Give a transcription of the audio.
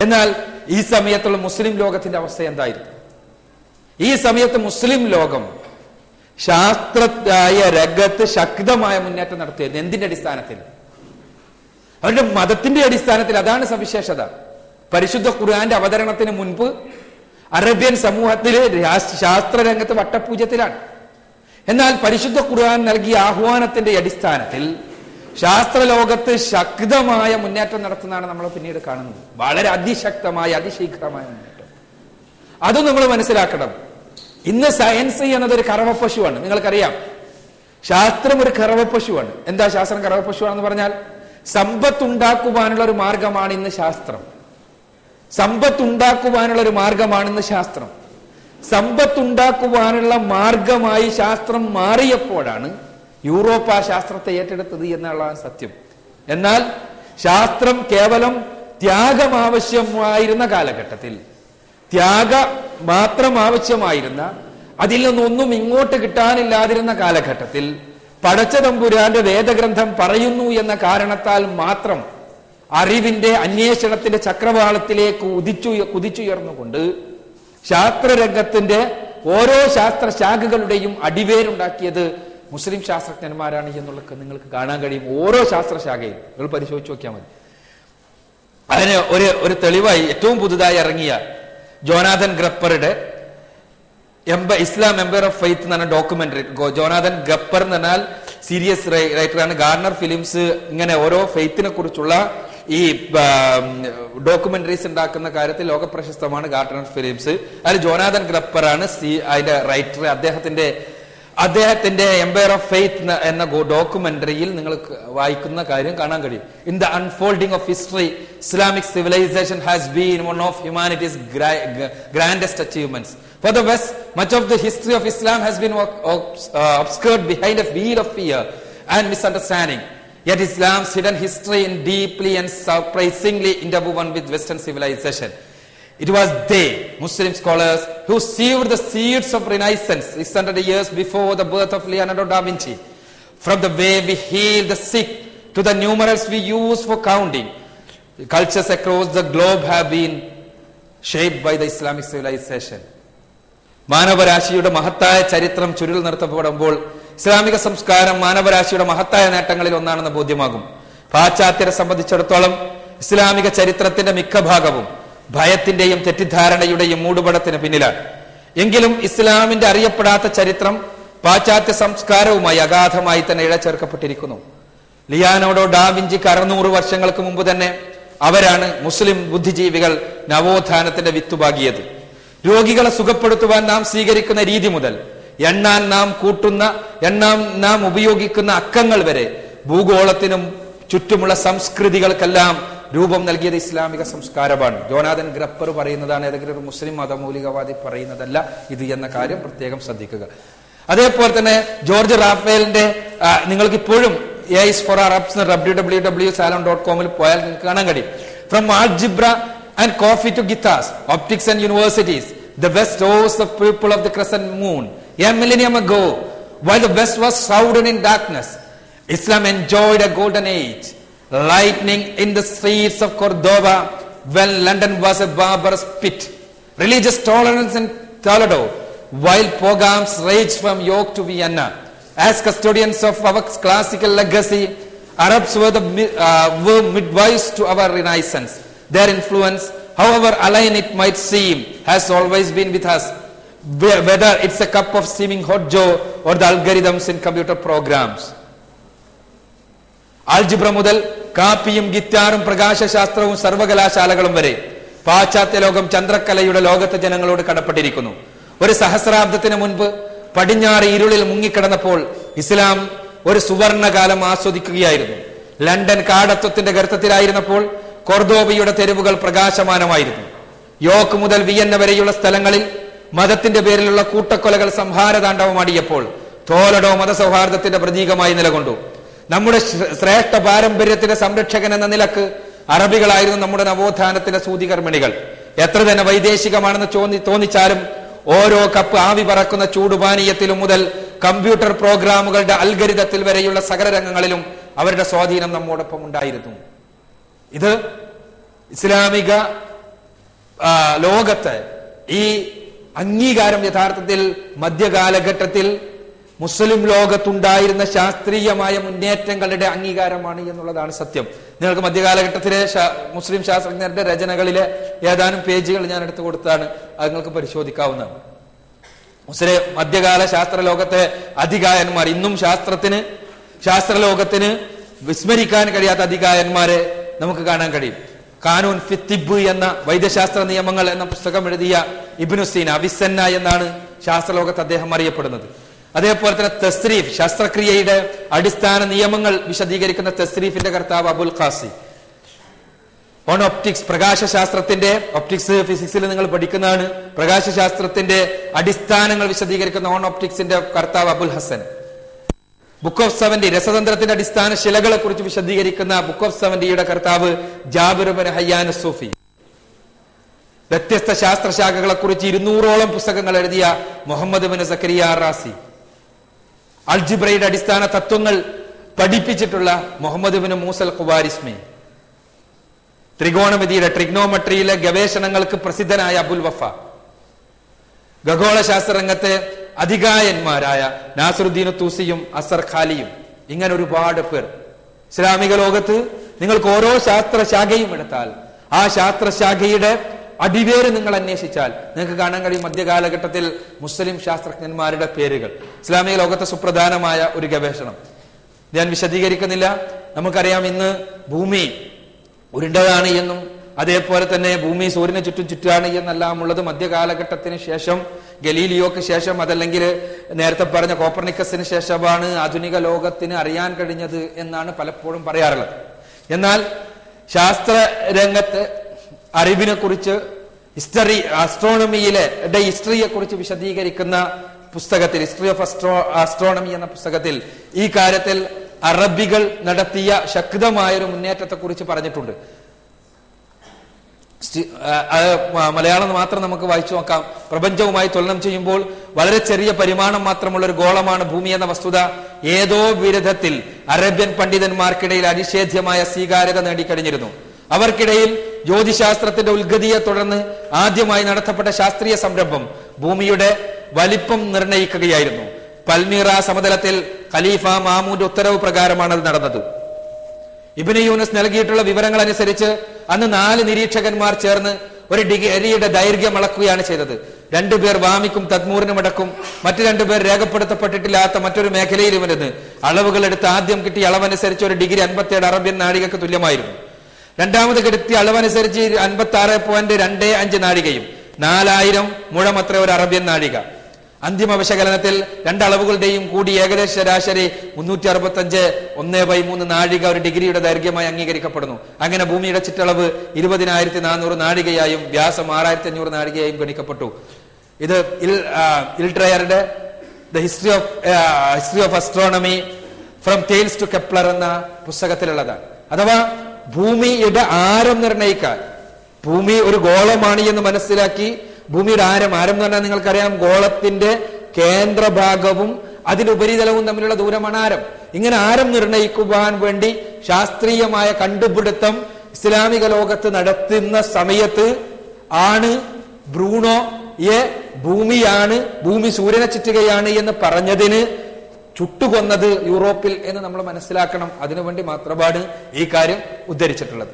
എന്നാൽ ഈ സമയത്തുള്ള മുസ്ലിം ലോകത്തിന്റെ അവസ്ഥ എന്തായിരുന്നു? ഈ സമയത്ത് മുസ്ലിം ലോകം ശാസ്ത്രായ രംഗത്ത് ശക്തമായ മുന്നേറ്റം നടത്തിയത് എന്തിന്റെ അടിസ്ഥാനത്തിൽ? അവരുടെ മതത്തിന്റെ അടിസ്ഥാനത്തിൽ. അതാണ് സവിശേഷത. പരിശുദ്ധ ഖുർആന്റെ അവതരണത്തിന് മുൻപ് അറേബ്യൻ സമൂഹത്തിലെ ശാസ്ത്രരംഗത്ത് വട്ടപൂജ്യത്തിലാണ്. എന്നാൽ പരിശുദ്ധ ഖുർആൻ നൽകിയ ആഹ്വാനത്തിന്റെ അടിസ്ഥാനത്തിൽ ശാസ്ത്രലോകത്ത് ശക്തമായ മുന്നേറ്റം നടത്തുന്നതാണ് നമ്മൾ പിന്നീട് കാണുന്നത്. വളരെ അതിശക്തമായ അതിശീഘ്രമായ മുന്നേറ്റം. അതും നമ്മൾ മനസ്സിലാക്കണം. ഇന്ന് സയൻസ് എന്നതൊരു കറവപ്പശുവാണ്. നിങ്ങൾക്കറിയാം, ശാസ്ത്രം ഒരു കറവപ്പശുവാണ്. എന്താ ശാസ്ത്രം കറവപ്പശുവാണെന്ന് പറഞ്ഞാൽ? സമ്പത്തുണ്ടാക്കുവാനുള്ള ഒരു മാർഗമാണ് ഇന്ന് ശാസ്ത്രം. സമ്പത്തുണ്ടാക്കുവാനുള്ള ഒരു മാർഗമാണ് ഇന്ന് ശാസ്ത്രം. സമ്പത്തുണ്ടാക്കുവാനുള്ള മാർഗമായി ശാസ്ത്രം മാറിയപ്പോഴാണ് യൂറോപ്പ് ആ ശാസ്ത്രത്തെ ഏറ്റെടുത്തത് എന്നുള്ളതാണ് സത്യം. എന്നാൽ ശാസ്ത്രം കേവലം ത്യാഗം ആവശ്യമായിരുന്ന കാലഘട്ടത്തിൽ, ത്യാഗ മാത്രം ആവശ്യമായിരുന്ന, അതിൽ നിന്നൊന്നും ഇങ്ങോട്ട് കിട്ടാനില്ലാതിരുന്ന കാലഘട്ടത്തിൽ പടച്ച തമ്പുരാന്റെ വേദഗ്രന്ഥം പറയുന്നു എന്ന കാരണത്താൽ മാത്രം അറിവിന്റെ അന്വേഷണത്തിന്റെ ചക്രവാളത്തിലേക്ക് കുതിച്ചുയർന്നുകൊണ്ട് ശാസ്ത്രരംഗത്തിന്റെ ഓരോ ശാസ്ത്ര ശാഖകളുടെയും അടിവേരുണ്ടാക്കിയത് മുസ്ലിം ശാസ്ത്രജ്ഞന്മാരാണ് എന്നുള്ളത് നിങ്ങൾക്ക് കാണാൻ കഴിയും. ഓരോ ശാസ്ത്രശാഖയും നിങ്ങൾ പരിശോധിച്ച് നോക്കിയാൽ മതി. അതിന് ഒരു തെളിവായി ഏറ്റവും പുതുതായി ഇറങ്ങിയ ജോനാഥൻ ഗ്രപ്പറുടെ ഇസ്ലാം എംപയർ ഓഫ് ഫെയ്ത്ത് എന്ന് പറഞ്ഞ ഡോക്യുമെന്ററി. ജോനാഥൻ ഗ്രപ്പർ എന്ന് പറഞ്ഞാൽ സീരിയസ് റൈറ്ററാണ്. ഗാർണർ ഫിലിംസ് ഇങ്ങനെ ഓരോ ഫെയ്ത്തിനെ കുറിച്ചുള്ള ഈ ഡോക്യുമെന്ററീസ് ഉണ്ടാക്കുന്ന കാര്യത്തിൽ ലോക പ്രശസ്തമാണ് ഗാർണർ ഫിലിംസ്. അതിൽ ജോനാഥൻ ഗ്രപ്പറാണ് അതിന്റെ റൈറ്റർ. അദ്ദേഹത്തിന്റെ എംപയർ ഓഫ് ഫെയ്ത്ത് എന്ന ഡോക്യുമെന്ററിയിൽ നിങ്ങൾ വായിക്കുന്ന കാര്യം കാണാൻ കഴിയും. In the unfolding of history, Islamic civilisation has been one of humanity's grandest achievements. For the West, much of the history of Islam has been obscured behind a veil of fear and misunderstanding. Yet Islam's hidden history is deeply and surprisingly interwoven with Western civilization. It was they, Muslim scholars, who sowed the seeds of Renaissance 600 years before the birth of Leonardo da Vinci. From the way we heal the sick to the numerals we use for counting, cultures across the globe have been shaped by the Islamic civilization. മാനവരാശിയുടെ മഹത്തായ ചരിത്രം ചുരുൾ നിർത്തപ്പെടുമ്പോൾ ഇസ്ലാമിക സംസ്കാരം മാനവരാശിയുടെ മഹത്തായ നേട്ടങ്ങളിൽ ഒന്നാണെന്ന് ബോധ്യമാകും. പാശ്ചാത്യരെ സംബന്ധിച്ചിടത്തോളം ഇസ്ലാമിക ചരിത്രത്തിന്റെ മിക്ക ഭാഗവും ഭയത്തിന്റെയും തെറ്റിദ്ധാരണയുടെയും മൂടുപടത്തിന് പിന്നിലാണ്. എങ്കിലും ഇസ്ലാമിന്റെ അറിയപ്പെടാത്ത ചരിത്രം പാശ്ചാത്യ സംസ്കാരവുമായി അഗാധമായി തന്നെ ഇഴചേർക്കപ്പെട്ടിരിക്കുന്നു. ലിയാനോഡോ ഡാവിഞ്ചിക്ക് 600 വർഷങ്ങൾക്ക് മുമ്പ് തന്നെ അവരാണ് മുസ്ലിം ബുദ്ധിജീവികൾ നവോത്ഥാനത്തിന്റെ വിത്തുപാകിയത്. രോഗികളെ സുഖപ്പെടുത്തുവാൻ നാം സ്വീകരിക്കുന്ന രീതി മുതൽ എണ്ണാൻ നാം ഉപയോഗിക്കുന്ന അക്കങ്ങൾ വരെ ഭൂഗോളത്തിനും ചുറ്റുമുള്ള സംസ്കൃതികൾക്കെല്ലാം രൂപം നൽകിയത് ഇസ്ലാമിക സംസ്കാരമാണ്. ജോനാഥൻ ഗ്രപ്പർ പറയുന്നതാണ്, ഏതെങ്കിലും ഒരു മുസ്ലിം മതമൗലികവാദി പറയുന്നതല്ല ഇത് എന്ന കാര്യം പ്രത്യേകം ശ്രദ്ധിക്കുക. അതേപോലെ തന്നെ ജോർജ് റാഫേലിന്റെ നിങ്ങൾക്ക് ഇപ്പോഴും www.salon.com പോയാൽ നിങ്ങൾക്ക് കാണാൻ കഴിയും. From algebra and coffee to guitars, optics and universities, the West rose the people of the crescent moon. A millennium ago, while the West was shrouded in darkness, Islam enjoyed a golden age, lightning in the streets of Cordoba when London was a barbarous pit, religious tolerance in Toledo, while pogroms raged from York to Vienna. As custodians of our classical legacy, Arabs were midwives to our Renaissance. Their influence, however alien it might seem, has always been with us, whether it's a cup of steaming hot joe or the algorithms in computer programs. Algebra മുതൽ കാപ്പിയും ഗിറ്റാറും പ്രകാശശാസ്ത്രവും സർവകലാശാലകളും വരെ പാശ്ചാത്യ ലോകം ചന്ദ്രക്കലയുടെ ലോകത്തെ ജനങ്ങളോട് കടപ്പെട്ടിരിക്കുന്നു. ഒരു സഹസ്രാബ്ദത്തിന് മുൻപ് പടിഞ്ഞാറ് ഇരുളിൽ മുങ്ങിക്കിടന്നപ്പോൾ ഇസ്ലാം ഒരു സുവർണകാലം ആസ്വദിക്കുകയായിരുന്നു. ലണ്ടൻ കാടത്വത്തിന്റെ ഗർത്തത്തിലായിരുന്നപ്പോൾ കോർദോബയുടെ തെരുവുകൾ പ്രകാശമാനമായിരുന്നു. യോർക്ക് മുതൽ വിയന്ന വരെയുള്ള സ്ഥലങ്ങളിൽ മതത്തിന്റെ പേരിലുള്ള കൂട്ടക്കൊലകൾ സംഹാരതാണ്ഡവമാടിയപ്പോൾ തോലഡോ മതസൗഹാർദ്ദത്തിന്റെ പ്രതീകമായി നിലകൊണ്ടു. നമ്മുടെ ശ്രേഷ്ഠ പാരമ്പര്യത്തിന്റെ സംരക്ഷകൻ എന്ന നിലക്ക് അറബികളായിരുന്നു നമ്മുടെ നവോത്ഥാനത്തിന്റെ സൂതികർമ്മിണികൾ. എത്ര തന്നെ വൈദേശികമാണെന്ന് തോന്നിച്ചാലും ഓരോ കപ്പ് ആവി പറക്കുന്ന ചൂടുപാനീയത്തിലും മുതൽ കമ്പ്യൂട്ടർ പ്രോഗ്രാമുകളുടെ അൽഗരിതത്തിൽ വരെയുള്ള സകല രംഗങ്ങളിലും അവരുടെ സ്വാധീനം നമ്മോടൊപ്പം ഉണ്ടായിരുന്നു. ഇത് ഇസ്ലാമിക ലോകത്ത് ഈ അംഗീകാരം യഥാർത്ഥത്തിൽ മധ്യകാലഘട്ടത്തിൽ മുസ്ലിം ലോകത്തുണ്ടായിരുന്ന ശാസ്ത്രീയമായ മുന്നേറ്റങ്ങളുടെ അംഗീകാരമാണ് എന്നുള്ളതാണ് സത്യം. നിങ്ങൾക്ക് മധ്യകാലഘട്ടത്തിലെ മുസ്ലിം ശാസ്ത്രജ്ഞരുടെ രചനകളിലെ ഏതാനും പേജുകൾ ഞാൻ എടുത്തു കൊടുത്താണ്, അത് നിങ്ങൾക്ക് പരിശോധിക്കാവുന്നതാണ്. മുസ്ലിം മധ്യകാല ശാസ്ത്രലോകത്തെ അധികായന്മാർ, ഇന്നും ശാസ്ത്രലോകത്തിന് വിസ്മരിക്കാൻ കഴിയാത്ത അധികായന്മാരെ നമുക്ക് കാണാൻ കഴിയും. കാനൂൻ ഫി തിബ് എന്ന വൈദ്യശാസ്ത്ര നിയമങ്ങൾ എന്ന പുസ്തകം എഴുതിയ ഇബ്നു സീന, അവിസന്ന എന്നാണ് ശാസ്ത്രലോകത്ത് അദ്ദേഹം അറിയപ്പെടുന്നത്. അതേപോലെ തന്നെ തസ്രീഫ്, ശസ്ത്രക്രിയയുടെ അടിസ്ഥാന നിയമങ്ങൾ വിശദീകരിക്കുന്ന തസ്രീഫിന്റെ കർത്താവ് അബുൽ ഖാസി. ഓൺ ഒപ്റ്റിക്സ്, പ്രകാശശാസ്ത്രത്തിന്റെ, ഒപ്റ്റിക്സ് ഫിസിക്സിൽ നിങ്ങൾ പഠിക്കുന്നതാണ്, പ്രകാശശാസ്ത്രത്തിന്റെ അടിസ്ഥാനങ്ങൾ വിശദീകരിക്കുന്ന ഓൺ ഒപ്റ്റിക്സിന്റെ കർത്താവ് അബുൽ ഹസൻ. ബുക്ക് ഓഫ് 70, രസതന്ത്രത്തിന്റെ അടിസ്ഥാന ശിലകളെ കുറിച്ച് വിശദീകരിക്കുന്ന ബുക്ക് ഓഫ് 70യുടെ കർത്താവ് ജാബിർ ഇബ്നു ഹയ്യാൻ സൂഫി. വ്യത്യസ്ത ശാസ്ത്രശാഖകളെ കുറിച്ച് 200ഓളം പുസ്തകങ്ങൾ എഴുതിയ മുഹമ്മദ് ബിൻ സക്കരിയ റാസി. അൽജിബ്രയുടെ അടിസ്ഥാന തത്വങ്ങൾ പഠിപ്പിച്ചിട്ടുള്ള മുഹമ്മദ് ബിൻ മൂസൽ ഖുവാരിസ്മി. ത്രികോണമിതിയുടെ, ട്രിഗ്നോമെട്രിയിലെ ഗവേഷണങ്ങൾക്ക് പ്രസിദ്ധനായ അബുൽ വഫ. ഖഗോളശാസ്ത്ര രംഗത്തെ അധികായന്മാരായ നാസറുദ്ദീൻ തൂസിയും അസർ ഖാലിയും. ഇങ്ങനെ ഒരുപാട് പേർ ഇസ്ലാമിക ലോകത്ത് നിങ്ങൾക്ക് ഓരോ ശാസ്ത്രശാഖയും എടുത്താൽ ആ ശാസ്ത്രശാഖയുടെ അടിവേര് നിങ്ങൾ അന്വേഷിച്ചാൽ നിങ്ങൾക്ക് കാണാൻ കഴിയും മധ്യകാലഘട്ടത്തിൽ മുസ്ലിം ശാസ്ത്രജ്ഞന്മാരുടെ പേരുകൾ. ഇസ്ലാമിക ലോകത്തെ സുപ്രധാനമായ ഒരു ഗവേഷണം ഞാൻ വിശദീകരിക്കുന്നില്ല. നമുക്കറിയാം ഇന്ന് ഭൂമി ഉരുണ്ടതാണ് എന്നും അതേപോലെ തന്നെ ഭൂമി സൂര്യന് ചുറ്റാണ് എന്നെല്ലാം ഉള്ളത് മധ്യകാലഘട്ടത്തിന് ശേഷം, ഗലീലിയോക്ക് ശേഷം, അതല്ലെങ്കിൽ നേരത്തെ പറഞ്ഞ കോപ്പർനിക്കസിന് ശേഷമാണ് ആധുനിക ലോകത്തിന് അറിയാൻ കഴിഞ്ഞത് എന്നാണ് പലപ്പോഴും പറയാറുള്ളത്. എന്നാൽ ശാസ്ത്ര രംഗത്ത് അറിവിനെ കുറിച്ച്, ആസ്ട്രോണമിയിലെ ഹിസ്റ്ററിയെ കുറിച്ച് വിശദീകരിക്കുന്ന പുസ്തകത്തിൽ, ഹിസ്റ്ററി ഓഫ് ആസ്ട്രോണമി എന്ന പുസ്തകത്തിൽ ഈ കാര്യത്തിൽ അറബികൾ നടത്തിയ ശക്തമായൊരു മുന്നേറ്റത്തെ കുറിച്ച് പറഞ്ഞിട്ടുണ്ട്. മലയാളം മാത്രം നമുക്ക് വായിച്ചു നോക്കാം. പ്രപഞ്ചവുമായി തുലനം ചെയ്യുമ്പോൾ വളരെ ചെറിയ പരിമാണം മാത്രമുള്ള ഒരു ഗോളമാണ് ഭൂമി എന്ന വസ്തുത ഏതോ വിധത്തിൽ അറേബ്യൻ പണ്ഡിതന്മാർക്കിടയിൽ അനിഷേധ്യമായ സ്വീകാര്യത നേടിക്കഴിഞ്ഞിരുന്നു. അവർക്കിടയിൽ ജ്യോതിശാസ്ത്രത്തിന്റെ ഉത്ഗതിയെ തുടർന്ന് ആദ്യമായി നടത്തപ്പെട്ട ശാസ്ത്രീയ സംരംഭം ഭൂമിയുടെ വലിപ്പം നിർണയിക്കുകയായിരുന്നു. പൽമീറ സമതലത്തിൽ ഖലീഫ മാമൂന്റെ ഉത്തരവ് പ്രകാരമാണ് അത് നടന്നത്. ഇബ്നു യൂനുസ് നൽകിയിട്ടുള്ള വിവരങ്ങൾ അനുസരിച്ച് അന്ന് 4 നിരീക്ഷകന്മാർ ചേർന്ന് ഒരു ഡിഗ്രിയുടെ ദൈർഘ്യം അളക്കുകയാണ് ചെയ്തത്. 2 പേർ വാമിക്കും തദ്മൂറിനും അടക്കും, മറ്റു 2 പേർ രേഖപ്പെടുത്തപ്പെട്ടിട്ടില്ലാത്ത മറ്റൊരു മേഖലയിലും ഇരുന്ന് അളവുകൾ എടുത്ത് ആദ്യം കിട്ടിയ അളവനുസരിച്ച് ഒരു ഡിഗ്രി 57 അറബിയൻ നാഴികക്ക് തുല്യമായിരുന്നു. രണ്ടാമത് കിട്ടിയ അളവനുസരിച്ച് 56.25 നാഴികയും 4000 മുഴമത്ര ഒരു അറബിയൻ നാഴിക. അന്തിമ വിശകലനത്തിൽ 2 അളവുകളുടെയും കൂടി ഏകദേശ ശരാശരി 365.1/3 നാഴിക ഒരു ഡിഗ്രിയുടെ ദൈർഘ്യമായി അംഗീകരിക്കപ്പെടുന്നു. അങ്ങനെ ഭൂമിയുടെ ചുറ്റളവ് 20,400 നാഴികയായും വ്യാസം 6,500 നാഴികയായും ഗണിക്കപ്പെട്ടു. ഇത് ഇൽഡ്രയറുടെ the history of astronomy from Thales to Kepler എന്ന പുസ്തകത്തിലുള്ളതാണ്. അഥവാ ഭൂമിയുടെ ആരം നിർണയിക്കാൻ, ഭൂമി ഒരു ഗോളമാണ് എന്ന് മനസ്സിലാക്കി ഭൂമിയുടെ ആരം എന്ന് പറഞ്ഞാൽ നിങ്ങൾക്കറിയാം, ഗോളത്തിന്റെ കേന്ദ്രഭാഗവും അതിലുപരിതലവും തമ്മിലുള്ള ദൂരമാണ് ആരം. ഇങ്ങനെ ആരം നിർണയിക്കുവാൻ വേണ്ടി ശാസ്ത്രീയമായ കണ്ടുപിടുത്തം ഇസ്ലാമിക ലോകത്ത് നടത്തുന്ന സമയത്ത് ആണ് ബ്രൂണോ ഭൂമി സൂര്യനെ ചുറ്റുകയാണ് എന്ന് പറഞ്ഞതിന് ചുട്ടുകൊന്നത് യൂറോപ്പിൽ എന്ന് നമ്മൾ മനസ്സിലാക്കണം. അതിനുവേണ്ടി മാത്രമാണ് ഈ കാര്യം ഉദ്ധരിച്ചിട്ടുള്ളത്.